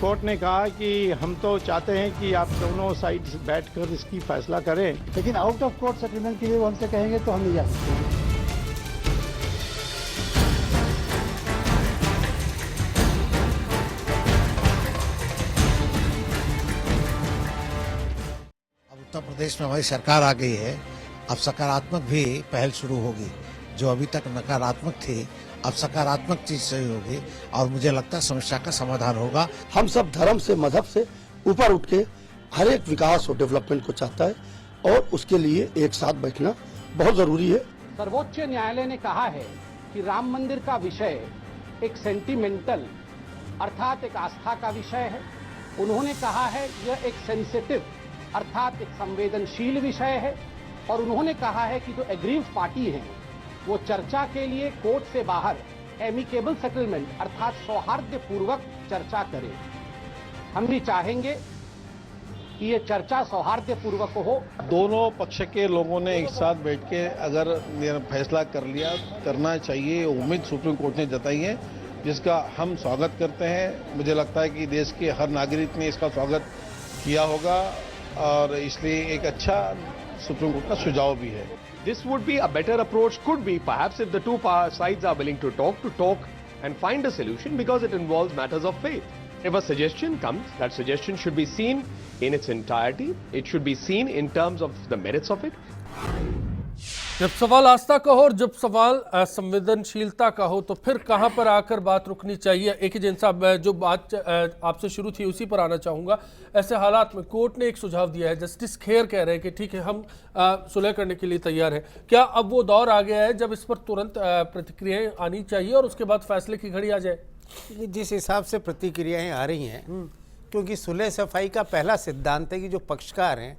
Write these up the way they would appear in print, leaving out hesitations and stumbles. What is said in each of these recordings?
Court ने कहा कि हम तो चाहते हैं कि आप दोनों साइड बैठकर इसकी फैसला करें, लेकिन आउट ऑफ कोर्ट सेटलमेंट के लिए वो हमसे कहेंगे तो हम नहीं जा सकते। अब उत्तर प्रदेश में हमारी सरकार आ गई है, अब सकारात्मक भी पहल शुरू होगी। जो अभी तक नकारात्मक थी, अब सकारात्मक चीज सही होगी और मुझे लगता है समस्या का समाधान होगा। हम सब धर्म से, मजहब से ऊपर उठ के हर एक विकास और डेवलपमेंट को चाहता है और उसके लिए एक साथ बैठना बहुत जरूरी है। सर्वोच्च न्यायालय ने कहा है कि राम मंदिर का विषय एक सेंटिमेंटल अर्थात एक आस्था का विषय है। उन्होंने कहा है यह एक सेंसिटिव अर्थात एक संवेदनशील विषय है और उन्होंने कहा है कि जो एग्रीव्ड पार्टी हैं वो चर्चा के लिए कोर्ट से बाहर एमिकेबल सेटलमेंट अर्थात सौहार्दपूर्वक चर्चा करें। हम भी चाहेंगे कि ये चर्चा सौहार्दपूर्वक हो। दोनों पक्ष के लोगों ने एक साथ बैठ के अगर फैसला कर लिया, करना चाहिए, उम्मीद सुप्रीम कोर्ट ने जताई है, जिसका हम स्वागत करते हैं। मुझे लगता है कि देश के हर नागरिक ने इसका स्वागत किया होगा और इसलिए एक अच्छा सुप्रीम कोर्ट का सुझाव भी है। This would be a better approach, could be perhaps if the two sides are willing to talk and find a solution, because it involves matters of faith. If a suggestion comes, that suggestion should be seen in its entirety. It should be seen in terms of the merits of it. जब सवाल आस्था का हो और जब सवाल संवेदनशीलता का हो तो फिर कहां पर आकर बात रुकनी चाहिए। एक ही जैन साहब, जो बात आपसे शुरू थी उसी पर आना चाहूँगा। ऐसे हालात में कोर्ट ने एक सुझाव दिया है, जस्टिस खेर कह रहे हैं कि ठीक है हम सुलह करने के लिए तैयार हैं। क्या अब वो दौर आ गया है जब इस पर तुरंत प्रतिक्रियाएं आनी चाहिए और उसके बाद फैसले की घड़ी आ जाए? जिस हिसाब से प्रतिक्रियाएं आ रही हैं, क्योंकि सुलह सफाई का पहला सिद्धांत है कि जो पक्षकार हैं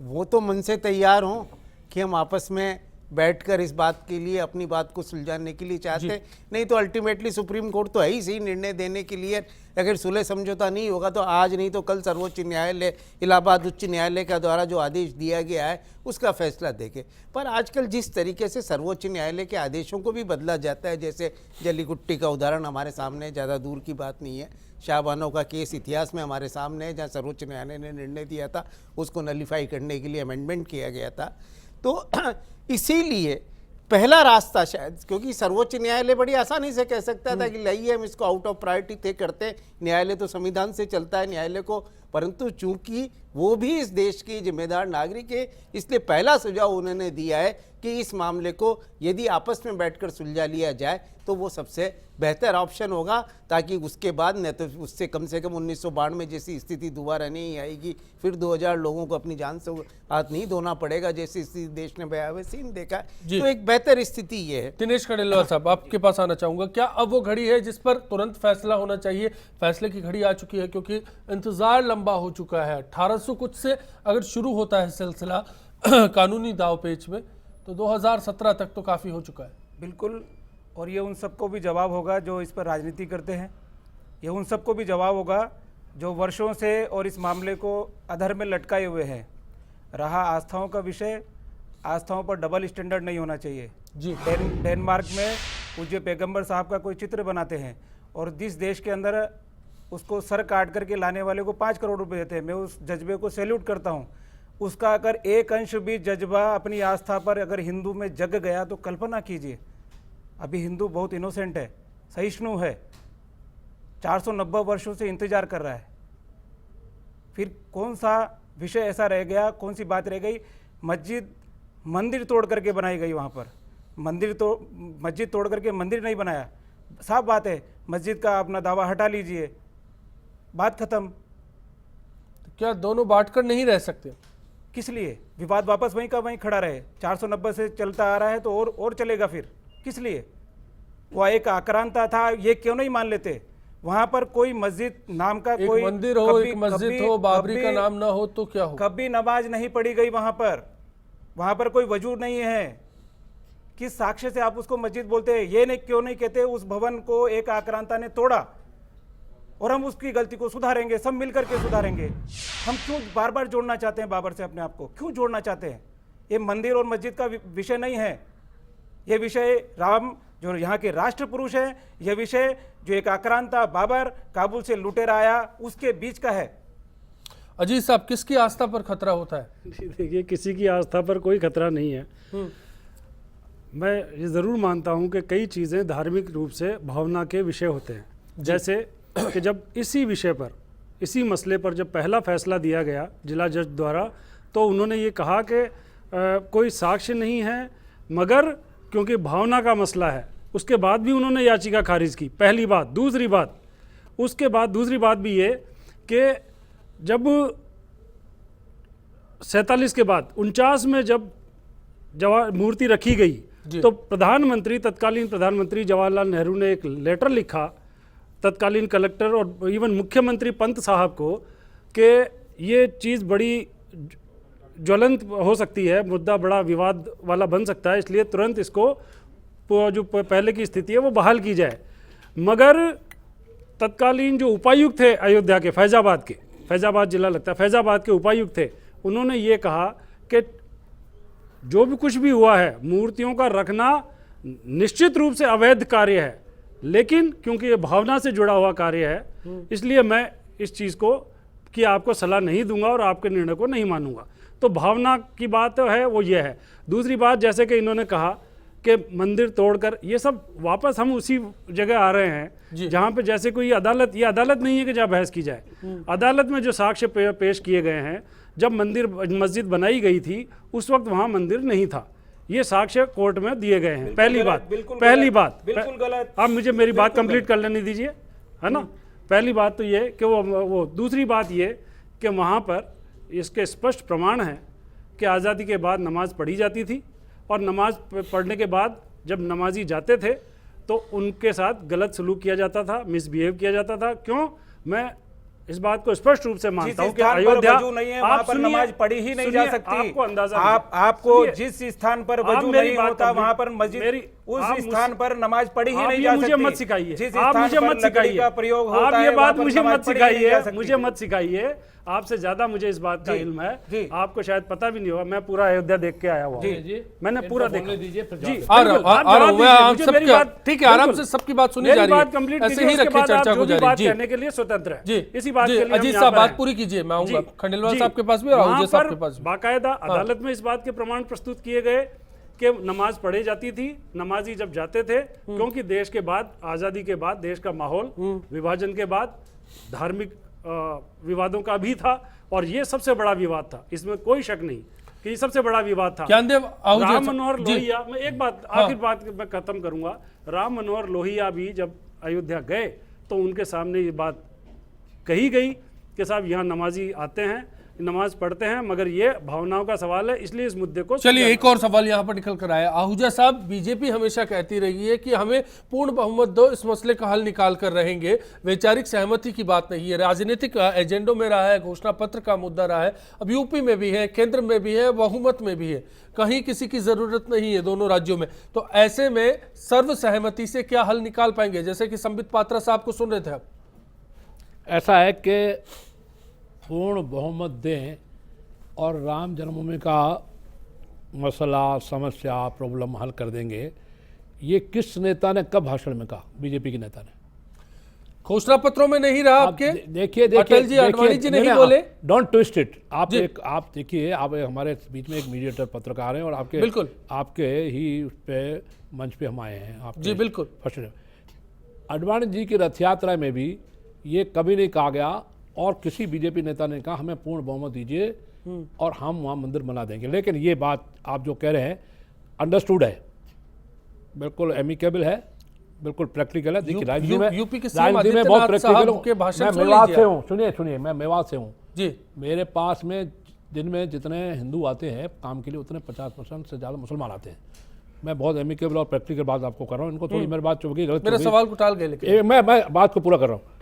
वो तो मन से तैयार हों कि हम आपस में बैठकर इस बात के लिए अपनी बात को सुलझाने के लिए चाहते हैं। नहीं तो अल्टीमेटली सुप्रीम कोर्ट तो है ही सही निर्णय देने के लिए। अगर सुलह समझौता नहीं होगा तो आज नहीं तो कल सर्वोच्च न्यायालय, इलाहाबाद उच्च न्यायालय का द्वारा जो आदेश दिया गया है उसका फैसला देखे। पर आजकल जिस तरीके से सर्वोच्च न्यायालय के आदेशों को भी बदला जाता है, जैसे जलीकुट्टी का उदाहरण हमारे सामने, ज़्यादा दूर की बात नहीं है। शाहबानो का केस इतिहास में हमारे सामने है, जहाँ सर्वोच्च न्यायालय ने निर्णय दिया था, उसको नलीफाई करने के लिए अमेंडमेंट किया गया था। तो इसीलिए पहला रास्ता शायद, क्योंकि सर्वोच्च न्यायालय बड़ी आसानी से कह सकता था कि लाइए हम इसको आउट ऑफ प्रायोरिटी तय करते, न्यायालय तो संविधान से चलता है न्यायालय को, परंतु चूंकि वो भी इस देश की जिम्मेदार नागरिक है, इसलिए पहला सुझाव उन्होंने दिया है कि इस मामले को यदि आपस में बैठकर सुलझा लिया जाए तो वो सबसे बेहतर ऑप्शन होगा, ताकि उसके बाद न तो उससे कम से कम 1992 जैसी स्थिति दोबारा नहीं आएगी, फिर 2000 लोगों को अपनी जान से हाथ नहीं धोना पड़ेगा जैसी स्थिति देश ने भयावह सीन देखा। तो एक बेहतर स्थिति ये है। दिनेश खंडेलवाल साहब, आपके पास आना चाहूंगा। क्या अब वो घड़ी है जिस पर तुरंत फैसला होना चाहिए? फैसले की घड़ी आ चुकी है क्योंकि इंतजार लंबा हो चुका है। 1800 कुछ से अगर शुरू होता है सिलसिला कानूनी दावपेच में तो 2017 तक तो काफ़ी हो चुका है। बिल्कुल, और ये उन सबको भी जवाब होगा जो इस पर राजनीति करते हैं। ये उन सबको भी जवाब होगा जो वर्षों से और इस मामले को अधर में लटकाए हुए हैं। रहा आस्थाओं का विषय, आस्थाओं पर डबल स्टैंडर्ड नहीं होना चाहिए जी। डेनमार्क में पूज्य पैगंबर साहब का कोई चित्र बनाते हैं और जिस देश के अंदर उसको सर काट करके लाने वाले को 5 करोड़ रुपए देते हैं, मैं उस जज्बे को सैल्यूट करता हूँ। उसका अगर एक अंश भी जज्बा अपनी आस्था पर अगर हिंदू में जग गया तो कल्पना कीजिए, अभी हिंदू बहुत इनोसेंट है, सहिष्णु है, 490 वर्षों से इंतजार कर रहा है। फिर कौन सा विषय ऐसा रह गया, कौन सी बात रह गई? मस्जिद मंदिर तोड़ करके बनाई गई, वहाँ पर मस्जिद तोड़ करके मंदिर नहीं बनाया। साफ बात है, मस्जिद का अपना दावा हटा लीजिए, बात खत्म। तो क्या दोनों बांटकर नहीं रह सकते? किस लिए? विवाद वापस वहीं का वहीं खड़ा रहे। 490 से चलता आ रहा है तो और चलेगा, फिर किस लिए? वो एक आक्रांता था, ये क्यों नहीं मान लेते? वहां पर कोई मस्जिद नाम का कोई मंदिर हो, एक मस्जिद हो, बाबरी का नाम ना हो तो क्या हो? कभी नमाज नहीं पढ़ी गई वहां पर कोई वजूद नहीं है। किस साक्ष्य से आप उसको मस्जिद बोलते हैं? ये नहीं, क्यों नहीं कहते उस भवन को एक आक्रांता ने तोड़ा और हम उसकी गलती को सुधारेंगे, सब मिलकर के सुधारेंगे। हम क्यों बार बार जोड़ना चाहते हैं बाबर से अपने आप को? क्यों जोड़ना चाहते हैं? ये मंदिर और मस्जिद का विषय नहीं है, ये विषय राम जो यहाँ के राष्ट्र पुरुष हैं, यह विषय जो एक आक्रांता बाबर काबुल से लुटेरा आया उसके बीच का है। अजीत साहब, किसकी आस्था पर खतरा होता है? देखिए, किसी की आस्था पर कोई खतरा नहीं है। मैं ये ज़रूर मानता हूँ कि कई चीज़ें धार्मिक रूप से भावना के विषय होते हैं। जैसे कि जब इसी विषय पर, इसी मसले पर जब पहला फैसला दिया गया जिला जज द्वारा, तो उन्होंने ये कहा कि कोई साक्ष्य नहीं है, मगर क्योंकि भावना का मसला है, उसके बाद भी उन्होंने याचिका खारिज की। पहली बात। दूसरी बात, उसके बाद दूसरी बात भी ये कि जब 47 के बाद 49 में जब मूर्ति रखी गई, तो प्रधानमंत्री, तत्कालीन प्रधानमंत्री जवाहरलाल नेहरू ने एक लेटर लिखा तत्कालीन कलेक्टर और इवन मुख्यमंत्री पंत साहब को कि ये चीज़ बड़ी ज्वलंत हो सकती है, मुद्दा बड़ा विवाद वाला बन सकता है, इसलिए तुरंत इसको जो पहले की स्थिति है वो बहाल की जाए। मगर तत्कालीन जो उपायुक्त थे अयोध्या के, फैजाबाद जिला लगता है, फैजाबाद के उपायुक्त थे, उन्होंने ये कहा कि जो भी कुछ भी हुआ है, मूर्तियों का रखना निश्चित रूप से अवैध कार्य है, लेकिन क्योंकि ये भावना से जुड़ा हुआ कार्य है, इसलिए मैं इस चीज़ को कि आपको सलाह नहीं दूंगा और आपके निर्णय को नहीं मानूंगा। तो भावना की बात है वो ये है। दूसरी बात, जैसे कि इन्होंने कहा कि मंदिर तोड़कर, ये सब वापस हम उसी जगह आ रहे हैं जहाँ पे जैसे कोई अदालत, ये अदालत नहीं है कि जहाँ बहस की जाए। अदालत में जो साक्ष्य पेश किए गए हैं, जब मस्जिद बनाई गई थी उस वक्त वहाँ मंदिर नहीं था, ये साक्ष्य कोर्ट में दिए गए हैं। पहली बात बिल्कुल गलत। आप मुझे मेरी बात कंप्लीट कर लेने दीजिए, है ना। पहली बात तो ये कि वो दूसरी बात ये कि वहाँ पर इसके स्पष्ट प्रमाण हैं कि आज़ादी के बाद नमाज पढ़ी जाती थी, और नमाज पढ़ने के बाद जब नमाजी जाते थे तो उनके साथ गलत सलूक किया जाता था, मिसबिहेव किया जाता था। क्यों? मैं इस बात को स्पष्ट रूप से मानता हूं कि अयोध्या नहीं है, वहां पर नमाज पढ़ी ही नहीं जा सकती। आपको अंदाजा आपको जिस स्थान पर वजू नहीं होता वहां पर मस्जिद, उस स्थान पर नमाज पढ़ी ही नहीं जा सकती। मुझे मत सिखाइए, आप मुझे मत सिखाइए का प्रयोग होता है, ये बात मुझे मत सिखाइए, मुझे मत सिखाइए। आपसे ज्यादा मुझे इस बात का इल्म है, आपको शायद पता भी नहीं होगा। मैं पूरा अयोध्या देख के आया हुआ, मैंने पूरा देखा। ठीक है, आराम से सबकी बात सुनी जा रही है, ऐसे ही रखिए चर्चा को जारी। बात करने के लिए स्वतंत्र है, इसी बात के लिए अजीत साहब बात पूरी कीजिए, मैं आऊंगा खंडेलवाल साहब के पास भी और आहूजा साहब के पास भी। बाकायदा अदालत में इस बात के प्रमाण प्रस्तुत किए गए कि नमाज पढ़ी जाती थी, नमाजी जब जाते थे, क्योंकि देश के बाद, आज़ादी के बाद देश का माहौल विभाजन के बाद धार्मिक विवादों का भी था, और ये सबसे बड़ा विवाद था, इसमें कोई शक नहीं कि ये सबसे बड़ा विवाद था। राम मनोहर लोहिया, मैं एक बात आखिर बात मैं खत्म करूंगा। राम मनोहर लोहिया भी जब अयोध्या गए तो उनके सामने ये बात कही गई कि साहब यहाँ नमाजी आते हैं, नमाज पढ़ते हैं, मगर ये भावनाओं का सवाल है, इसलिए इस मुद्दे को। चलिए एक और सवाल यहाँ पर निकल कर आया। आहूजा साहब, बीजेपी हमेशा कहती रही है कि हमें पूर्ण बहुमत दो, इस मसले का हल निकाल कर रहेंगे। वैचारिक सहमति की बात नहीं है, राजनीतिक एजेंडों में रहा है, घोषणा पत्र का मुद्दा रहा है, अब यूपी में भी है, केंद्र में भी है, बहुमत में भी है, कहीं किसी की जरूरत नहीं है दोनों राज्यों में। तो ऐसे में सर्व सहमति से क्या हल निकाल पाएंगे? जैसे कि संबित पात्रा साहब को सुन रहे थे आप। ऐसा है कि पूर्ण बहुमत दें और राम जन्मभूमि का मसला, समस्या, प्रॉब्लम हल कर देंगे, ये किस नेता ने कब भाषण में कहा? बीजेपी के नेता ने। घोषणा पत्रों में नहीं रहा आपके? देखिए अटल जी, आडवाणी जी नहीं बोले। Don't twist it. आप देखिए, आप हमारे बीच में एक मीडिएटर पत्रकार हैं और आपके बिल्कुल आपके ही उस पे मंच पे हम आए हैं। आप जी बिल्कुल। आडवाणी जी की रथ यात्रा में भी ये कभी नहीं कहा गया, और किसी बीजेपी नेता ने कहा हमें पूर्ण बहुमत दीजिए और हम वहाँ मंदिर बना देंगे। लेकिन ये बात आप जो कह रहे हैं अंडरस्टूड है, बिल्कुल एमिकेबल है, बिल्कुल प्रैक्टिकल है। देखिए राजनीति में बहुत प्रैक्टिकल हूँ, मैं मेवात से हूँ। सुनिए मैं मेवात से हूँ जी। मेरे पास में दिन में जितने हिंदू आते हैं काम के लिए, उतने 50% से ज़्यादा मुसलमान आते हैं। मैं बहुत एमिकेबल और प्रैक्टिकल बात आपको कर रहा हूँ। इनको थोड़ी मेरी बात चुप गई, गलत मेरा सवाल को टाल गए, लेकिन मैं बात को पूरा कर रहा हूँ।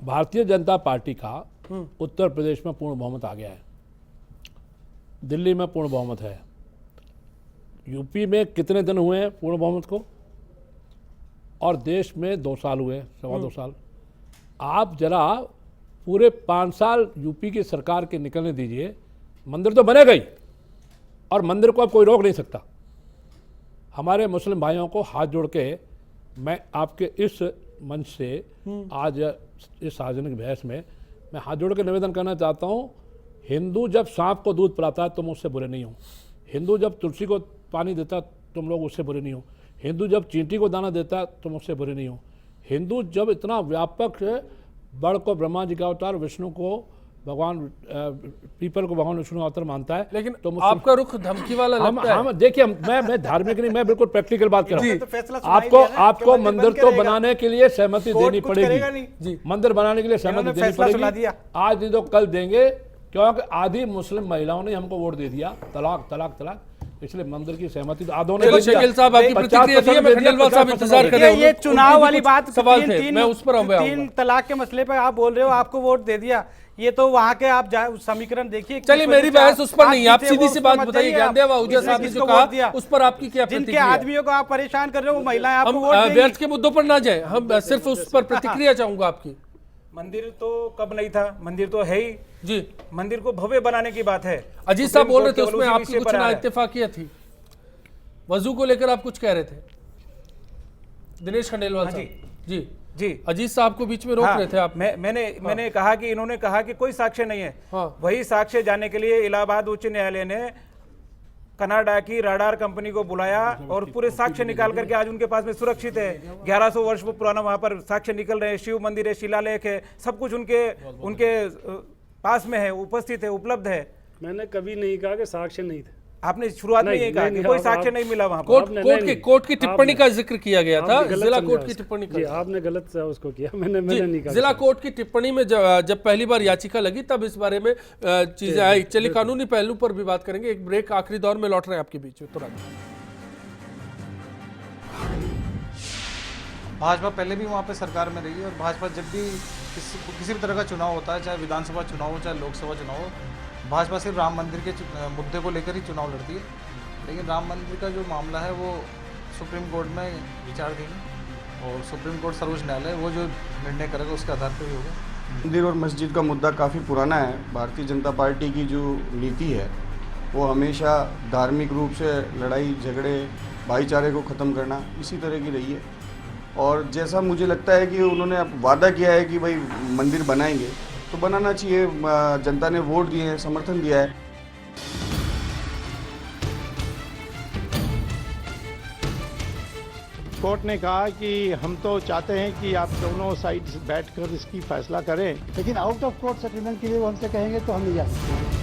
भारतीय जनता पार्टी का उत्तर प्रदेश में पूर्ण बहुमत आ गया है, दिल्ली में पूर्ण बहुमत है, यूपी में कितने दिन हुए हैं पूर्ण बहुमत को, और देश में 2 साल हुए, 2.25 साल। आप जरा पूरे 5 साल यूपी की सरकार के निकलने दीजिए, मंदिर तो बनेगा ही, और मंदिर को अब कोई रोक नहीं सकता। हमारे मुस्लिम भाइयों को हाथ जोड़ के मैं आपके इस मंच से आज इस सार्वजनिक बहस में मैं हाथ जोड़ के निवेदन करना चाहता हूँ, हिंदू जब सांप को दूध पिलाता है तुम उससे बुरे नहीं हो, हिंदू जब तुलसी को पानी देता है तुम लोग उससे बुरे नहीं हो, हिंदू जब चींटी को दाना देता है तुम उससे बुरे नहीं हो, हिंदू जब इतना व्यापक बड़ को ब्रह्मा जी का अवतार, विष्णु को भगवान पीपल को भगवान विष्णु अवतार मानता है, लेकिन तो आपका रुख धमकी वाला लगता है। हम देखिए, मैं धार्मिक नहीं, मैं बिल्कुल प्रैक्टिकल बात कर रहा फैसला हूँ। सुनाई आपको दिया ना, आपको कि मंदिर मंदिर बंद तो करेगा। बनाने के लिए सहमति कोर्ट देनी कुछ करेगा पड़ेगी नहीं। मंदिर बनाने के लिए सहमति इन्होंने देनी फैसला सुना पड़ेगी। दिया। आज नहीं तो कल देंगे, क्योंकि आधी मुस्लिम महिलाओं ने हमको वोट दे दिया तलाक तलाक तलाक, इसलिए मंदिर की सहमति तो आधों ने चलो दे दिया। शकील साहब आपकी 50% प्रतिक्रिया दी है, मैं दे दिया, खंडेलवाल साहब 50% इंतजार कर रहे देखिए, ये हैं। चुनाव वाली बात, सवाल थे, मैं उस पर आऊंगा। तीन तलाक के मसले पे आप बोल रहे हो आपको वोट दे दिया, ये तो वहां के आप समीकरण देखिए। चलिए मेरी बहस उस पर नहीं, आप सीधी सी बात बताइए। ज्ञानदेव आहूजा साहब ने जो कहा उस पर आपकी क्या जिनके प्रतिक्रिया? आदमियों को आप परेशान कर रहे हो वो महिलाएं आपको हम वोट देंगी। व्यर्थ के मुद्दों पर ना जाए, हम सिर्फ उस पर प्रतिक्रिया चाहूंगा आपकी। मंदिर तो कब नहीं था, मंदिर तो है ही जी। मंदिर को भव्य बनाने की बात है। अजीत साहब बोल रहे थे सुप्रीम उसमें कोर्ट आपकी केवल कुछ उसी ना विषय पर इत्तेफाकियत थी, वजू को लेकर आप कुछ कह रहे थे, दिनेश खंडेलवाल साहब। जी जी, अजीत साहब को बीच में रोक रहे थे आप। मैंने कहा कि इन्होंने कहा कि कोई साक्ष्य नहीं है। हाँ। वही साक्ष्य जाने के लिए इलाहाबाद उच्च न्यायालय ने कनाडा की राडार कंपनी को बुलाया और पूरे साक्ष्य निकाल करके आज उनके पास में सुरक्षित है। 1100 वर्ष पुराना वहां पर साक्ष्य निकल रहे हैं, शिव मंदिर है, शिलालेख है, सब कुछ उनके पास में है, उपस्थित है, उपलब्ध है। मैंने कभी नहीं कहा कि साक्ष्य नहीं थे। आपने शुरुआत में ये कहा कि कोई साक्ष्य नहीं मिला वहां पर। कोर्ट की टिप्पणी का जिक्र किया गया था, जिला कोर्ट की टिप्पणी जी, आपने गलत उसको किया, मैंने नहीं कहा। जिला कोर्ट की टिप्पणी में जब पहली बार याचिका लगी तब इस बारे में चीजें आई। चलिए कानूनी पहलू पर भी बात करेंगे, एक ब्रेक, आखिरी दौर में लौट रहे हैं आपके बीच में तुरंत। भाजपा पहले भी वहाँ पे सरकार में रही है और भाजपा जब भी किसी भी तरह का चुनाव होता है, चाहे विधानसभा चुनाव हो चाहे लोकसभा चुनाव हो, भाजपा सिर्फ राम मंदिर के मुद्दे को लेकर ही चुनाव लड़ती है। लेकिन राम मंदिर का जो मामला है वो सुप्रीम कोर्ट में विचाराधीन है और सुप्रीम कोर्ट सर्वोच्च न्यायालय वो जो निर्णय करेगा उसके आधार पर ही होगा। मंदिर और मस्जिद का मुद्दा काफ़ी पुराना है। भारतीय जनता पार्टी की जो नीति है वो हमेशा धार्मिक रूप से लड़ाई झगड़े, भाईचारे को ख़त्म करना, इसी तरह की रही है। और जैसा मुझे लगता है कि उन्होंने अब वादा किया है कि भाई मंदिर बनाएंगे, तो बनाना चाहिए। जनता ने वोट दिए हैं, समर्थन दिया है। कोर्ट ने कहा कि हम तो चाहते हैं कि आप दोनों साइड बैठकर इसकी फैसला करें, लेकिन आउट ऑफ कोर्ट सेटलमेंट के लिए वो हमसे कहेंगे तो हम नहीं जा सकते।